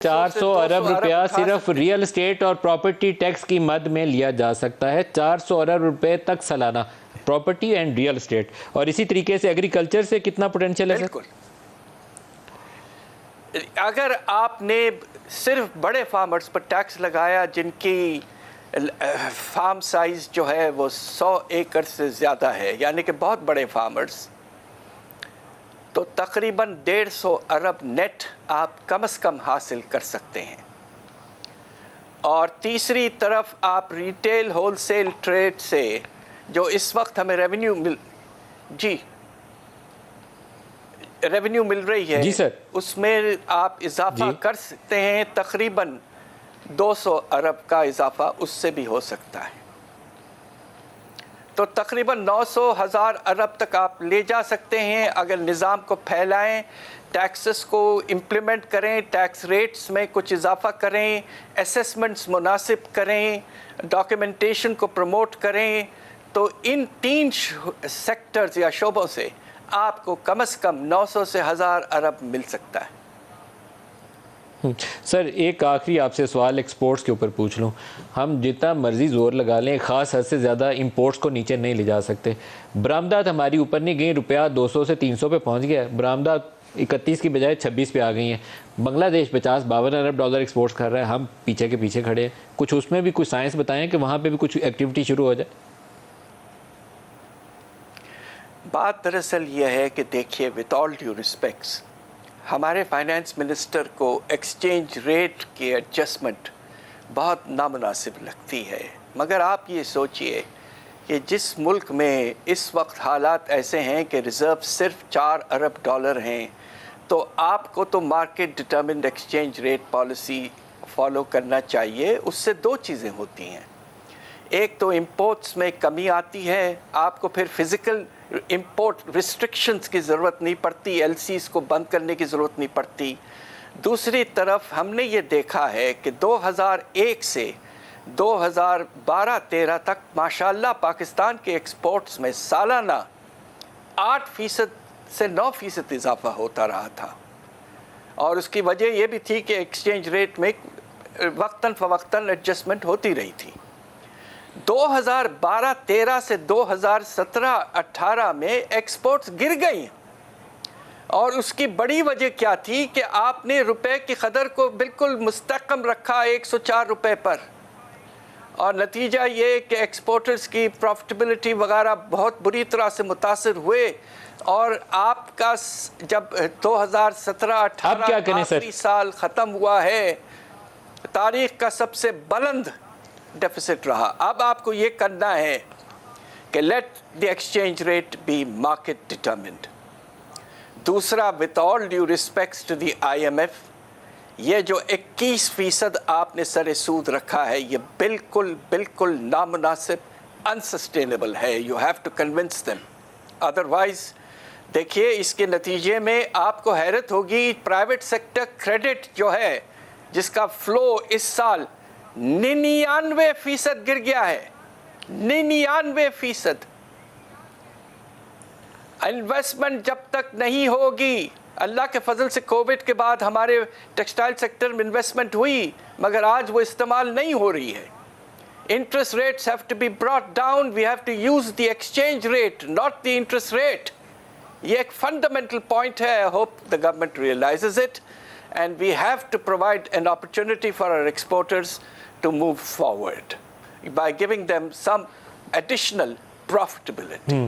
400 ارب روپیہ صرف real estate اور پراپرٹی ٹیکس کی مد میں لیا جا سکتا ہے. 400 ارب روپے تک سالانہ پراپرٹی اینڈ ریئل اسٹیٹ. اور اسی طریقے سے ایگریکلچر سے کتنا پوٹینشیل ہے؟ بالکل. اگر آپ نے صرف بڑے فارمرز پر ٹیکس لگایا جن کی فارم سائز جو ہے وہ 100 ایکڑ سے زیادہ ہے، یعنی کہ بہت بڑے فارمرز، تو تقریباً 150 ارب نیٹ آپ کم از کم حاصل کر سکتے ہیں. اور تیسری طرف آپ ریٹیل ہول سیل ٹریڈ سے جو اس وقت ہمیں ریونیو مل رہی ہے، جی سر، اس میں آپ اضافہ کر سکتے ہیں. تقریباً 200 ارب کا اضافہ اس سے بھی ہو سکتا ہے. تو تقریباً 900,000 ارب تک آپ لے جا سکتے ہیں اگر نظام کو پھیلائیں، ٹیکسز کو امپلیمنٹ کریں، ٹیکس ریٹس میں کچھ اضافہ کریں، اسیسمنٹس مناسب کریں، ڈاکیومنٹیشن کو پروموٹ کریں. تو ان 3 سیکٹرز یا شعبوں سے آپ کو کم از کم 900 سے 1000 ارب مل سکتا ہے. سر ایک آخری آپ سے سوال ایکسپورٹس کے اوپر پوچھ لوں. ہم جتنا مرضی زور لگا لیں خاص حد سے زیادہ امپورٹس کو نیچے نہیں لے جا سکتے. برآمدات ہماری اوپر نہیں گئیں، روپیہ 200 سے 300 پہ پہنچ گیا ہے. برآمدات 31 کی بجائے 26 پہ آ گئی ہیں. بنگلہ دیش 50-52 ارب ڈالر ایکسپورٹس کر رہا ہے، ہم پیچھے کے پیچھے کھڑے ہیں. کچھ اس میں بھی کچھ سائنس بتائیں کہ وہاں پہ بھی کچھ ایکٹیویٹی شروع ہو جائے. بات دراصل یہ ہے کہ دیکھیے، وتھ آل ڈیو ریسپیکٹس، ہمارے فائنانس منسٹر کو ایکسچینج ریٹ کی ایڈجسٹمنٹ بہت نامناسب لگتی ہے. مگر آپ یہ سوچئے کہ جس ملک میں اس وقت حالات ایسے ہیں کہ ریزرو صرف 4 ارب ڈالر ہیں، تو آپ کو تو market determined exchange rate policy follow کرنا چاہیے. اس سے 2 چیزیں ہوتی ہیں. ایک تو امپورٹس میں کمی آتی ہے، آپ کو پھر فزیکل امپورٹ ریسٹرکشنز کی ضرورت نہیں پڑتی، ایل سیز کو بند کرنے کی ضرورت نہیں پڑتی. دوسری طرف ہم نے یہ دیکھا ہے کہ 2001 سے 2012-13 تک ماشاءاللہ پاکستان کے ایکسپورٹس میں سالانہ 8% سے 9% اضافہ ہوتا رہا تھا. اور اس کی وجہ یہ بھی تھی کہ ایکسچینج ریٹ میں وقتاً فوقتاً ایڈجسٹمنٹ ہوتی رہی تھی. 2012-13 سے 2017-18 میں ایکسپورٹس گر گئی، اور اس کی بڑی وجہ کیا تھی کہ آپ نے روپے کی قدر کو بالکل مستحکم رکھا 104 روپے پر. اور نتیجہ یہ کہ ایکسپورٹرز کی پروفٹیبلٹی وغیرہ بہت بری طرح سے متاثر ہوئے. اور آپ کا جب 2017-18 آخری سال ختم ہوا ہے، تاریخ کا سب سے بلند ڈیفیسٹ رہا. اب آپ کو یہ کرنا ہے کہ let the exchange rate be market determined. دوسرا، with all due respects to the IMF، یہ جو 21% آپ نے سر سود رکھا ہے، یہ بالکل نامناسب، انسسٹینیبل ہے. You have to convince them. Otherwise دیکھیے اس کے نتیجے میں آپ کو حیرت ہوگی، پرائیویٹ سیکٹر کریڈٹ جو ہے جس کا فلو اس سال 99% گر گیا ہے. 99%. انویسٹمنٹ جب تک نہیں ہوگی، اللہ کے فضل سے کووڈ کے بعد ہمارے ٹیکسٹائل سیکٹر میں انویسٹمنٹ ہوئی، مگر آج وہ استعمال نہیں ہو رہی ہے. Interest rates have to be brought down. We have to use the exchange rate, not the interest rate. یہ ایک fundamental point ہے. I hope the government realizes it. And we have to provide an opportunity for our exporters to move forward by giving them some additional profitability.